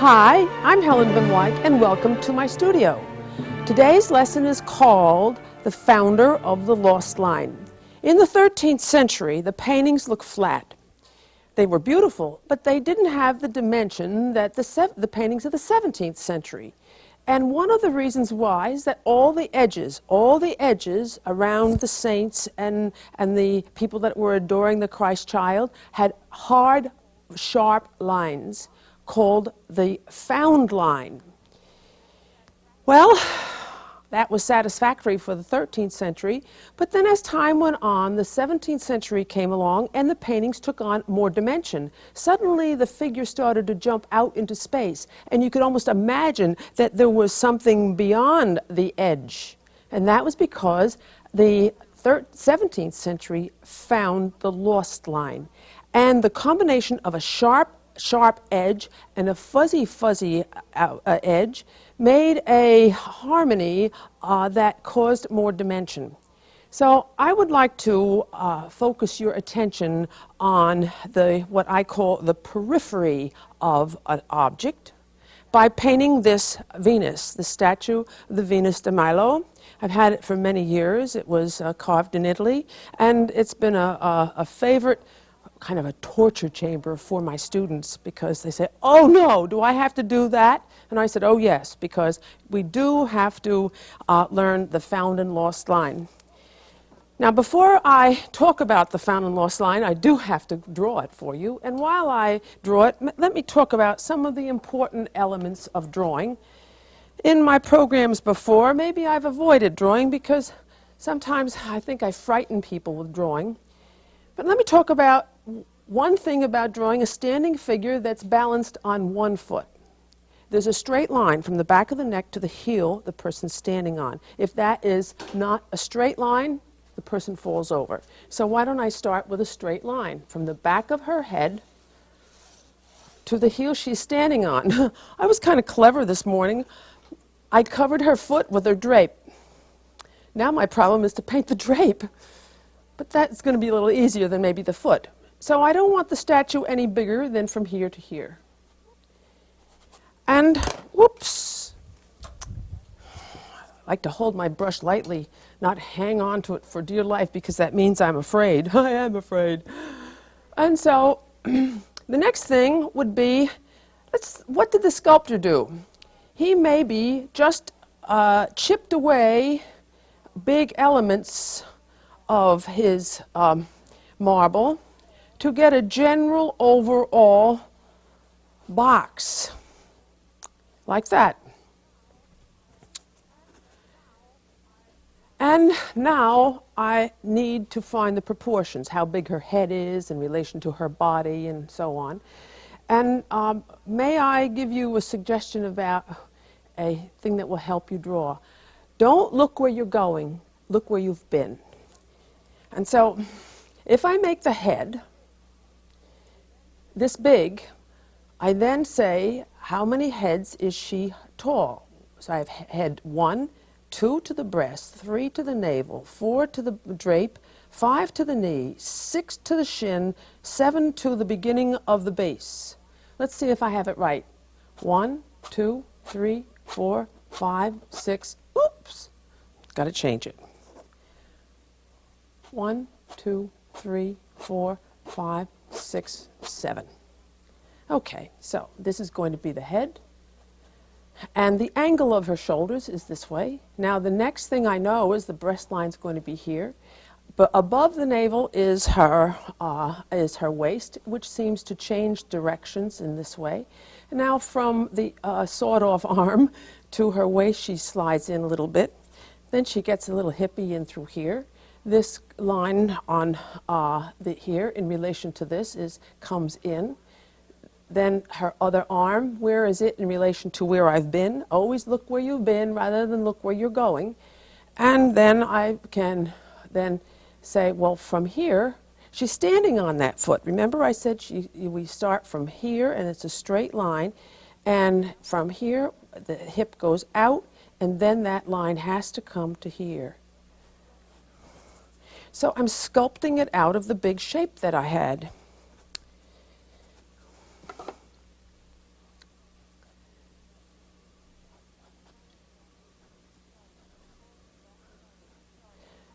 Hi, I'm Helen Van Wyk and welcome to my studio. Today's lesson is called The Founder of the Lost Line. In the 13th century, the paintings look flat. They were beautiful, but they didn't have the dimension that the paintings of the 17th century. And one of the reasons why is that all the edges around the saints and the people that were adoring the Christ child had hard, sharp lines called the found line. Well, that was satisfactory for the 13th century, but then as time went on, the 17th century came along and the paintings took on more dimension. Suddenly the figure started to jump out into space, and you could almost imagine that there was something beyond the edge. And that was because the 17th century found the lost line. And the combination of a sharp edge and a fuzzy edge made a harmony that caused more dimension. So I would like to focus your attention on what I call the periphery of an object by painting this Venus, the statue of the Venus de Milo. I've had it for many years. It was carved in Italy, and it's been a favorite, kind of a torture chamber for my students, because they say, "Oh no, do I have to do that?" And I said, "Oh yes, because we do have to learn the found and lost line." Now, before I talk about the found and lost line, I do have to draw it for you. And while I draw it, let me talk about some of the important elements of drawing. In my programs before, maybe I've avoided drawing because sometimes I think I frighten people with drawing. But let me talk about one thing about drawing a standing figure that's balanced on one foot. There's a straight line from the back of the neck to the heel the person's standing on. If that is not a straight line, the person falls over. So why don't I start with a straight line from the back of her head to the heel she's standing on. I was kind of clever this morning. I covered her foot with her drape. Now my problem is to paint the drape. But that's going to be a little easier than maybe the foot. So I don't want the statue any bigger than from here to here. And, whoops, I like to hold my brush lightly, not hang on to it for dear life, because that means I'm afraid. I am afraid. And so the next thing would be, what did the sculptor do? He maybe just chipped away big elements of his marble to get a general overall box, like that. And now I need to find the proportions, how big her head is in relation to her body and so on. And may I give you a suggestion about a thing that will help you draw? Don't look where you're going, look where you've been. And so if I make the head this big, I then say, how many heads is she tall? So I have head 1, 2 to the breast, 3 to the navel, 4 to the drape, 5 to the knee, 6 to the shin, 7 to the beginning of the base. Let's see if I have it right. 1, 2, 3, 4, 5, 6. Oops, got to change it. 1, 2, 3, 4, 5, 6, 7. Okay, so this is going to be the head. And the angle of her shoulders is this way. Now the next thing I know is the breast line is going to be here. But above the navel is her waist, which seems to change directions in this way. And now from the sawed-off arm to her waist, she slides in a little bit. Then she gets a little hippie in through here. This line on here in relation to this comes in. Then her other arm, where is it in relation to where I've been? Always look where you've been rather than look where you're going. And then I can then say, well, from here, she's standing on that foot. Remember I said we start from here and it's a straight line. And from here, the hip goes out, and then that line has to come to here. So I'm sculpting it out of the big shape that I had.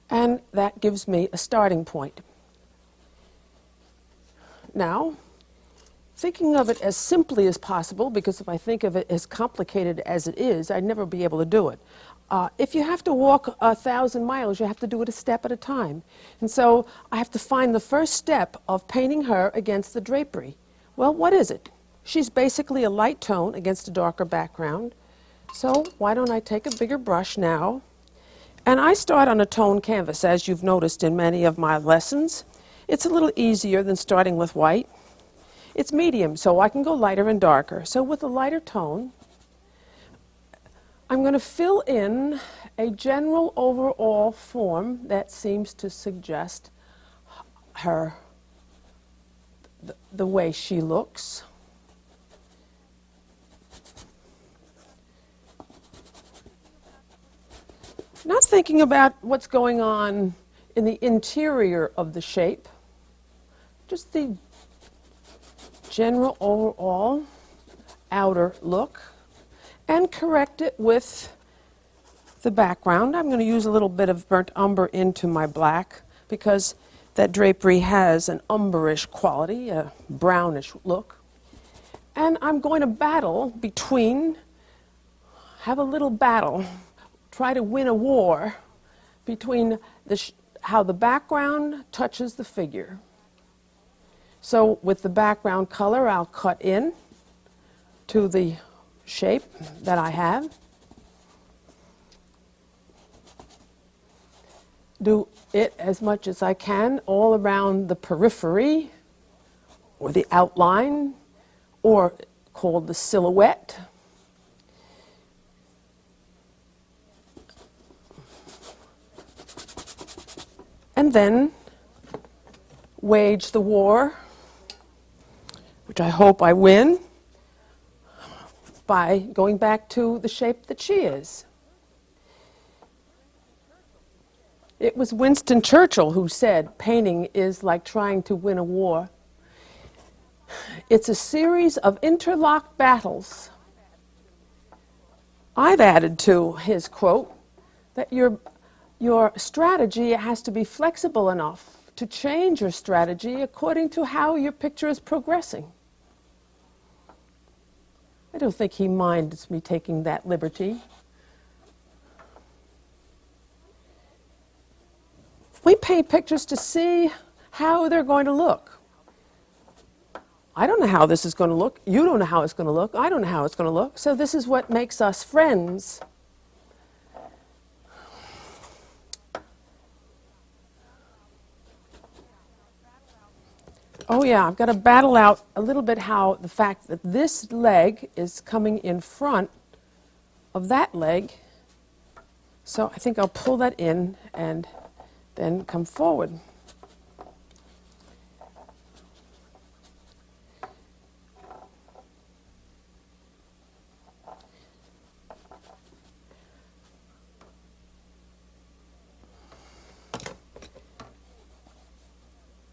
And that gives me a starting point. Now, thinking of it as simply as possible, because if I think of it as complicated as it is, I'd never be able to do it. If you have to walk 1,000 miles, you have to do it a step at a time. And so I have to find the first step of painting her against the drapery. Well, what is it? She's basically a light tone against a darker background. So why don't I take a bigger brush now? And I start on a tone canvas, as you've noticed in many of my lessons. It's a little easier than starting with white. It's medium, so I can go lighter and darker. So with a lighter tone, I'm going to fill in a general overall form that seems to suggest her, the way she looks. Not thinking about what's going on in the interior of the shape, just the general overall outer look, and correct it with the background. I'm going to use a little bit of burnt umber into my black because that drapery has an umberish quality, a brownish look. And I'm going to have a little battle, try to win a war between how the background touches the figure. So with the background color, I'll cut in to the shape that I have. Do it as much as I can all around the periphery or the outline, or called the silhouette. And then wage the war, which I hope I win, by going back to the shape that she is. It was Winston Churchill who said, painting is like trying to win a war. It's a series of interlocked battles. I've added to his quote that your strategy has to be flexible enough to change your strategy according to how your picture is progressing. I don't think he minds me taking that liberty. We paint pictures to see how they're going to look. I don't know how this is going to look. You don't know how it's going to look. I don't know how it's going to look. So this is what makes us friends. Oh yeah, I've got to battle out a little bit how the fact that this leg is coming in front of that leg. So I think I'll pull that in and then come forward.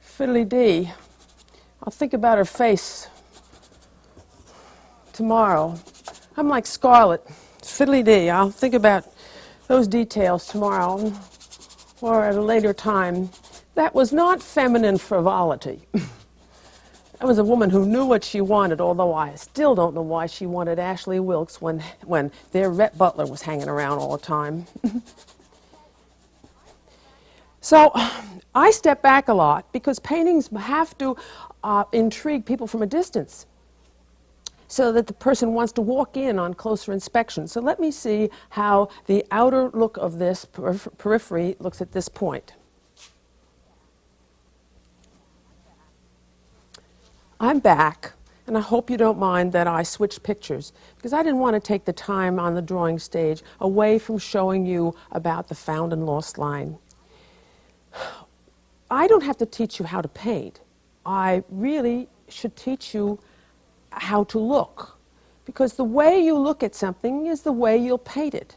Fiddly-dee. I'll think about her face tomorrow. I'm like Scarlett. Fiddly-dee. I'll think about those details tomorrow or at a later time. That was not feminine frivolity. That was a woman who knew what she wanted, although I still don't know why she wanted Ashley Wilkes when their Rhett Butler was hanging around all the time. So I step back a lot because paintings have to intrigue people from a distance so that the person wants to walk in on closer inspection. So let me see how the outer look of this periphery looks at this point. I'm back, and I hope you don't mind that I switched pictures, because I didn't want to take the time on the drawing stage away from showing you about the found and lost line. I don't have to teach you how to paint. I really should teach you how to look, because the way you look at something is the way you'll paint it.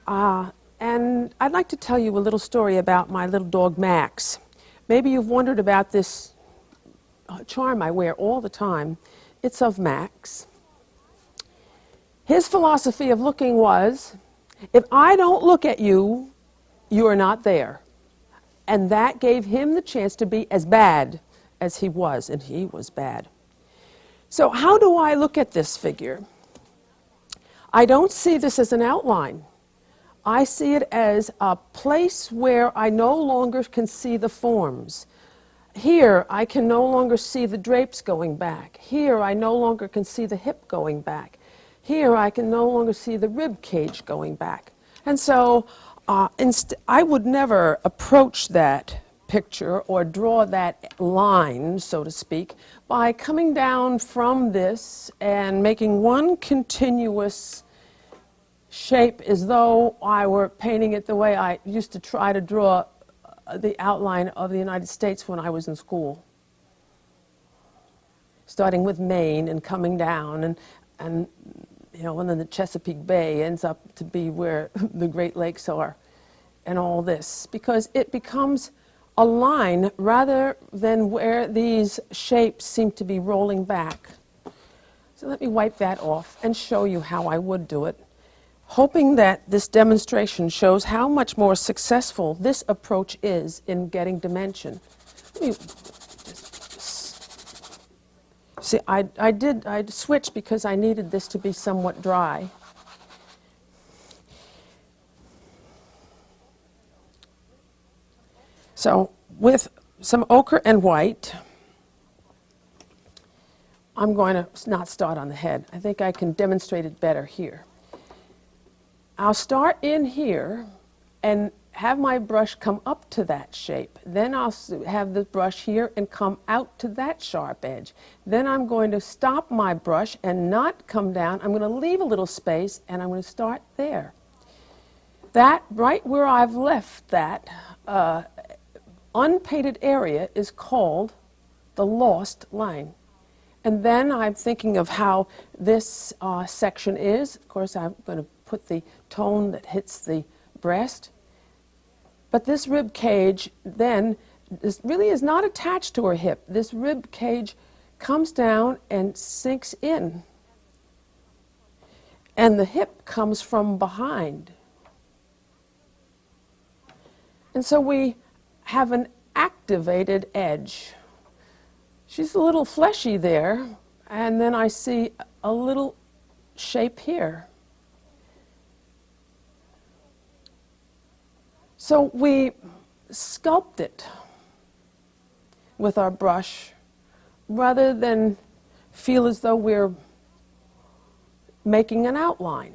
And I'd like to tell you a little story about my little dog Max. Maybe you've wondered about this charm I wear all the time. It's of Max. His philosophy of looking was, if I don't look at you, you are not there. And that gave him the chance to be as bad as he was, and he was bad. So how do I look at this figure? I don't see this as an outline. I see it as a place where I no longer can see the forms. Here, I can no longer see the drapes going back. Here, I no longer can see the hip going back. Here, I can no longer see the rib cage going back. And so I would never approach that picture or draw that line, so to speak, by coming down from this and making one continuous shape as though I were painting it the way I used to try to draw the outline of the United States when I was in school. Starting with Maine and coming down and you know, and then the Chesapeake Bay ends up to be where the Great Lakes are and all this, because it becomes a line rather than where these shapes seem to be rolling back. So let me wipe that off and show you how I would do it, hoping that this demonstration shows how much more successful this approach is in getting dimension. Let me see, I switched because I needed this to be somewhat dry. So with some ochre and white, I'm going to not start on the head. I think I can demonstrate it better here. I'll start in here and have my brush come up to that shape. Then I'll have the brush here and come out to that sharp edge. Then I'm going to stop my brush and not come down. I'm going to leave a little space and I'm going to start there. That, right where I've left that unpainted area is called the lost line. And then I'm thinking of how this section is. Of course, I'm going to put the tone that hits the breast. But this rib cage then really is not attached to her hip. This rib cage comes down and sinks in. And the hip comes from behind. And so we have an activated edge. She's a little fleshy there, and then I see a little shape here. So we sculpt it with our brush rather than feel as though we're making an outline.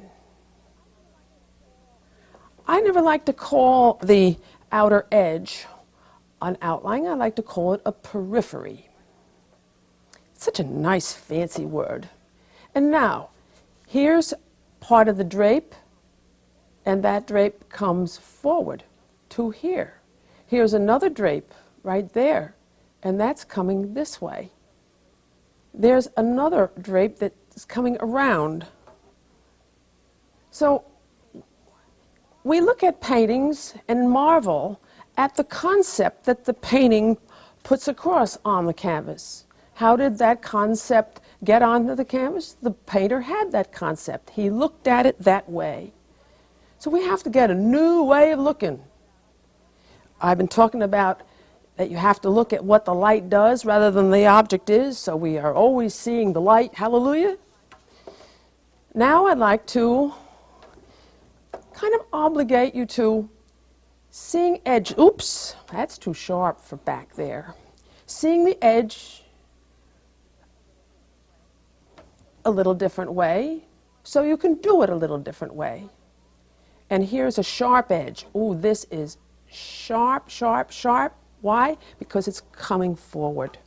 I never like to call the outer edge an outline. I like to call it a periphery. It's such a nice fancy word. And now, here's part of the drape, and that drape comes forward to here. Here's another drape right there, and that's coming this way. There's another drape that's coming around. So we look at paintings and marvel at the concept that the painting puts across on the canvas. How did that concept get onto the canvas? The painter had that concept. He looked at it that way. So we have to get a new way of looking. I've been talking about that you have to look at what the light does rather than the object is, so we are always seeing the light. Hallelujah. Now I'd like to kind of obligate you to seeing edge. Oops, that's too sharp for back there. Seeing the edge a little different way, so you can do it a little different way. And here's a sharp edge. Ooh, this is sharp, sharp, sharp. Why? Because it's coming forward.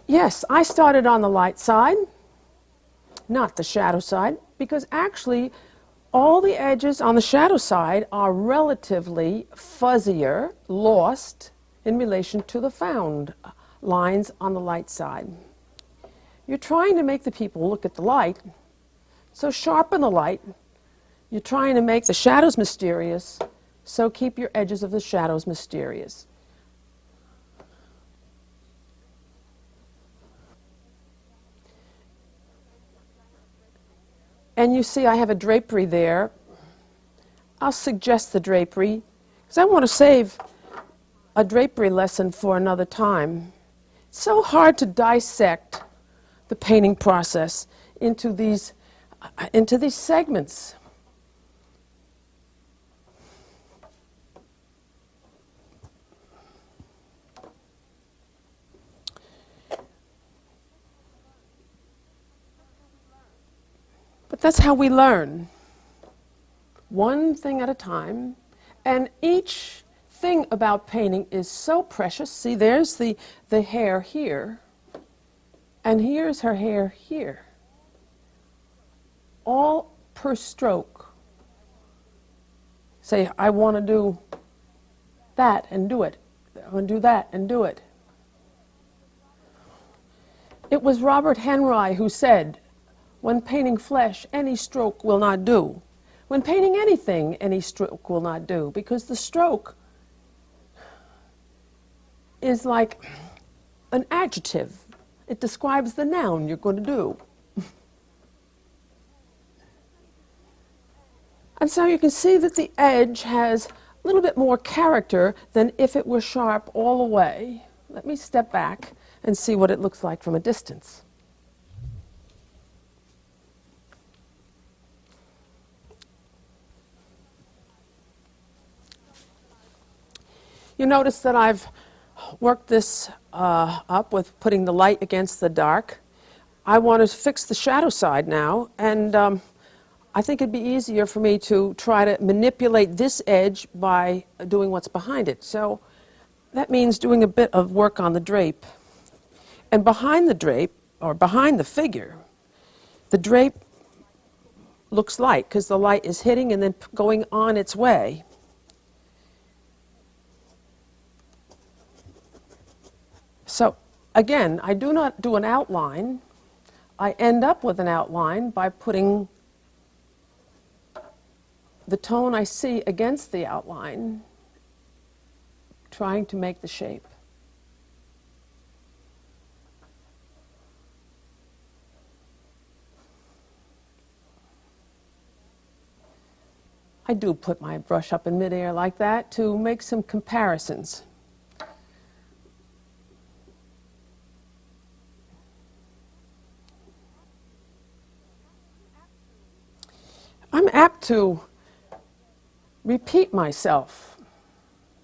Yes, I started on the light side, not the shadow side, because actually all the edges on the shadow side are relatively fuzzier, lost, in relation to the found lines on the light side. You're trying to make the people look at the light, so sharpen the light. You're trying to make the shadows mysterious, so keep your edges of the shadows mysterious. And you see I have a drapery there. I'll suggest the drapery, because I want to save a drapery lesson for another time. It's so hard to dissect the painting process into these segments. But that's how we learn, one thing at a time, and each thing about painting is so precious. See, there's the hair here, and here's her hair here, all per stroke. Say, I want to do that and do it. I want to do that and do it. It was Robert Henry who said, when painting flesh, any stroke will not do. When painting anything, any stroke will not do, because the stroke is like an adjective. It describes the noun you're going to do. And so you can see that the edge has a little bit more character than if it were sharp all the way. Let me step back and see what it looks like from a distance. You notice that I've worked this up with putting the light against the dark. I want to fix the shadow side now, and I think it'd be easier for me to try to manipulate this edge by doing what's behind it. So that means doing a bit of work on the drape. And behind the drape, or behind the figure, the drape looks light because the light is hitting and then going on its way. So again, I do not do an outline. I end up with an outline by putting the tone I see against the outline, trying to make the shape. I do put my brush up in midair like that to make some comparisons. I'm apt to repeat myself.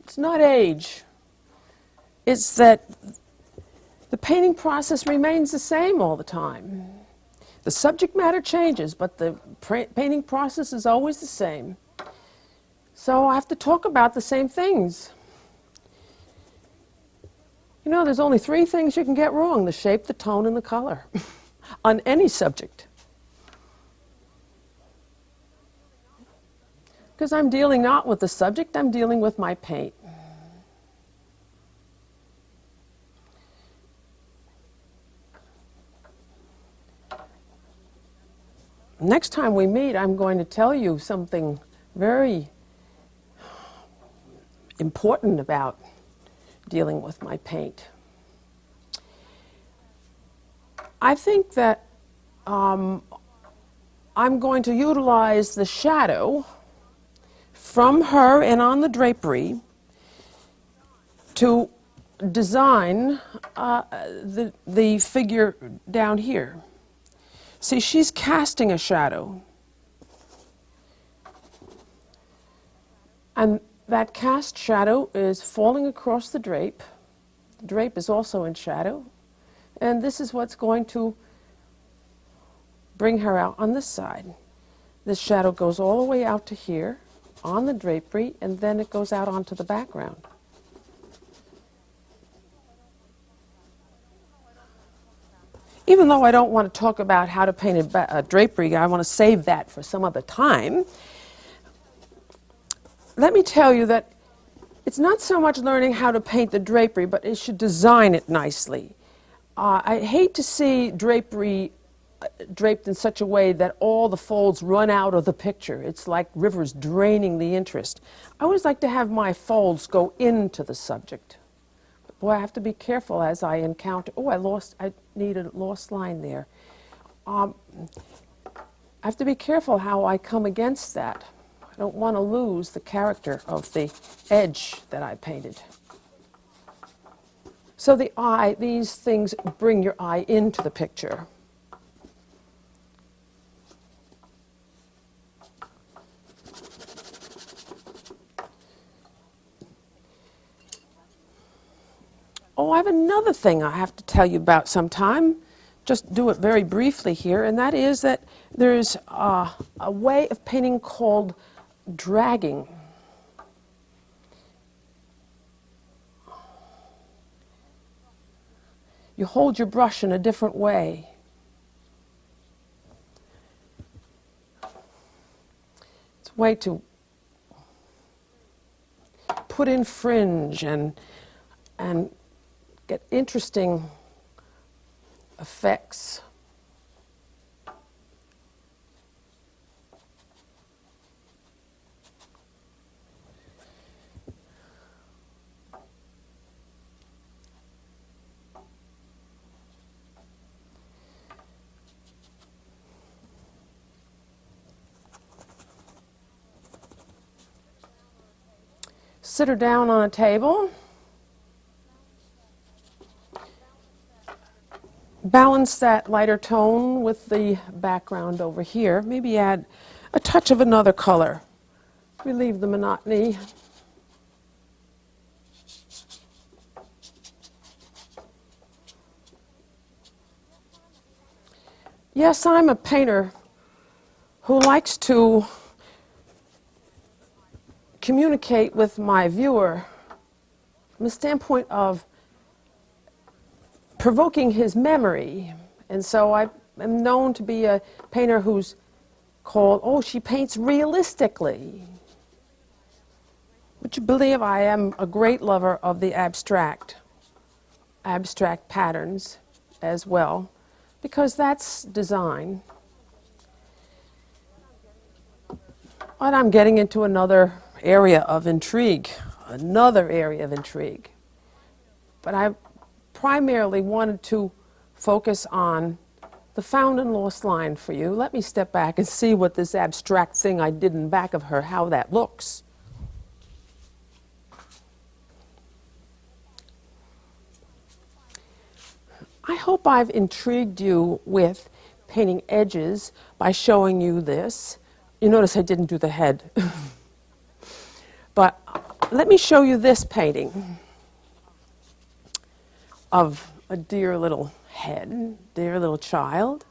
It's not age. It's that the painting process remains the same all the time. The subject matter changes, but the painting process is always the same. So I have to talk about the same things. You know, there's only 3 things you can get wrong: the shape, the tone, and the color on any subject. Because I'm dealing not with the subject, I'm dealing with my paint. Next time we meet, I'm going to tell you something very important about dealing with my paint. I think that I'm going to utilize the shadow from her and on the drapery to design the figure down here. See, she's casting a shadow. And that cast shadow is falling across the drape. The drape is also in shadow. And this is what's going to bring her out on this side. This shadow goes all the way out to here on the drapery, and then it goes out onto the background. Even though I don't want to talk about how to paint a drapery, I want to save that for some other time. Let me tell you that it's not so much learning how to paint the drapery, but it should design it nicely. I hate to see drapery draped in such a way that all the folds run out of the picture. It's like rivers draining the interest. I always like to have my folds go into the subject. But boy, I have to be careful as I encounter, I need a lost line there. I have to be careful how I come against that. I don't want to lose the character of the edge that I painted. So the eye, these things bring your eye into the picture. Oh, I have another thing I have to tell you about sometime. Just do it very briefly here, and that is that there's a way of painting called dragging. You hold your brush in a different way. It's a way to put in fringe and get interesting effects. Sit her down on a table. Balance that lighter tone with the background over here. Maybe add a touch of another color. Relieve the monotony. Yes, I'm a painter who likes to communicate with my viewer from the standpoint of provoking his memory. And so I am known to be a painter who's called, oh, she paints realistically. Would you believe I am a great lover of the abstract patterns as well, because that's design. But I'm getting into another area of intrigue. But I primarily wanted to focus on the found and lost line for you. Let me step back and see what this abstract thing I did in back of her, how that looks. I hope I've intrigued you with painting edges by showing you this. You notice I didn't do the head. But let me show you this painting of a dear little head, dear little child,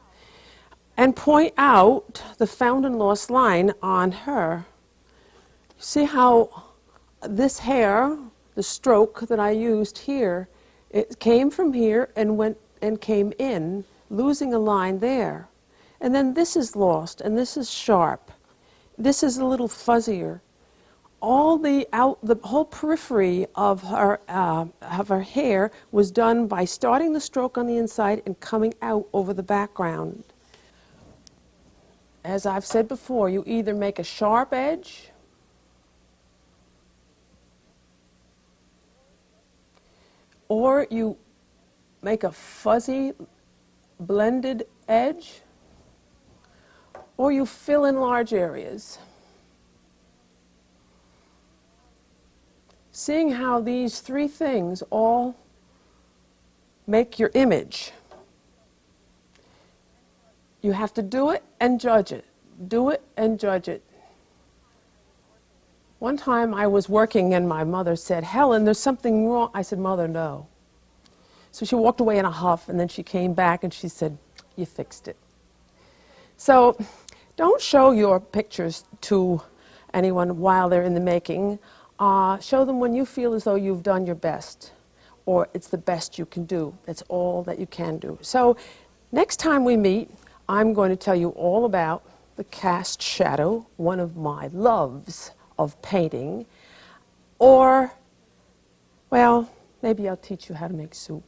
and point out the found and lost line on her. See how this hair, the stroke that I used here, it came from here and went and came in, losing a line there. And then this is lost, and this is sharp. This is a little fuzzier. All the whole periphery of her hair was done by starting the stroke on the inside and coming out over the background. As I've said before, you either make a sharp edge or you make a fuzzy blended edge, or you fill in large areas. Seeing how these three things all make your image. You have to do it and judge it. Do it and judge it. One time I was working and my mother said, "Helen, there's something wrong." I said, "Mother, no." So she walked away in a huff, and then she came back and she said, "You fixed it." So don't show your pictures to anyone while they're in the making. Show them when you feel as though you've done your best, or it's the best you can do. That's all that you can do. So next time we meet, I'm going to tell you all about the cast shadow, one of my loves of painting, or, well, maybe I'll teach you how to make soup.